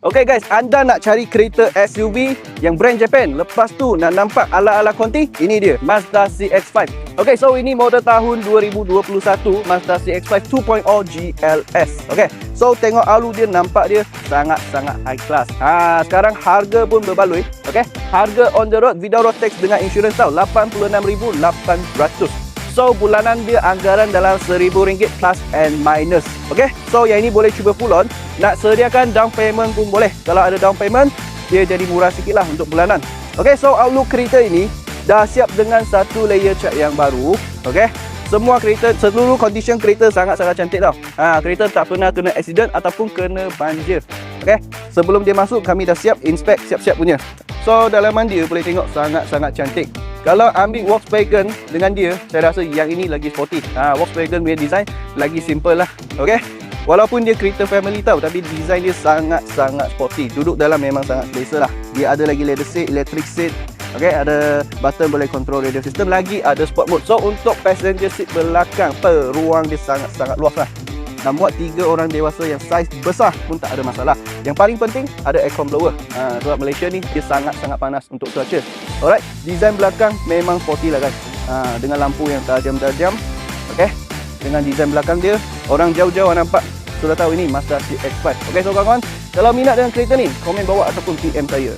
Okay guys, anda nak cari kereta SUV yang brand Japan, lepas tu nak nampak ala-ala konti, ini dia, Mazda CX-5. Okay, so ini model tahun 2021 Mazda CX-5 2.0 GLS. Okay, so tengok alu dia, nampak dia sangat-sangat high class. Sekarang harga pun berbaloi. Okay, harga on the road without road tax dengan insurans tau, 86,800. So bulanan dia anggaran dalam RM1,000 plus and minus. Okay, so yang ini boleh cuba full on. Nak sediakan down payment pun boleh. Kalau ada down payment, dia jadi murah sikit lah untuk bulanan. Okay, so outlook kereta ini dah siap dengan satu layer cat yang baru. Okay, semua kereta, seluruh condition kereta sangat-sangat cantik tau. Kereta tak pernah kena accident ataupun kena banjir. Okay, sebelum dia masuk kami dah siap inspect, siap-siap punya. So dalaman dia boleh tengok sangat-sangat cantik. Kalau ambil Volkswagen dengan dia, saya rasa yang ini lagi sporty. Volkswagen punya design lagi simple lah. Okay, walaupun dia kereta family tau, tapi design dia sangat-sangat sporty. Duduk dalam memang sangat selesa lah. Dia ada lagi leather seat, electric seat. Okay, ada button boleh control radio system. Lagi ada sport mode. So untuk passenger seat belakang, ruang dia sangat-sangat luas lah. Nak buat 3 orang dewasa yang saiz besar pun tak ada masalah. Yang paling penting ada aircon blower. Sebab Malaysia ni dia sangat-sangat panas untuk cuaca. Alright, design belakang memang sporty lah guys. Dengan lampu yang tajam-tajam. Okay, dengan design belakang dia, orang jauh-jauh nampak sudah tahu ini Mazda CX-5. Okay, so kawan-kawan, kalau minat dengan kereta ni, komen bawah ataupun PM saya.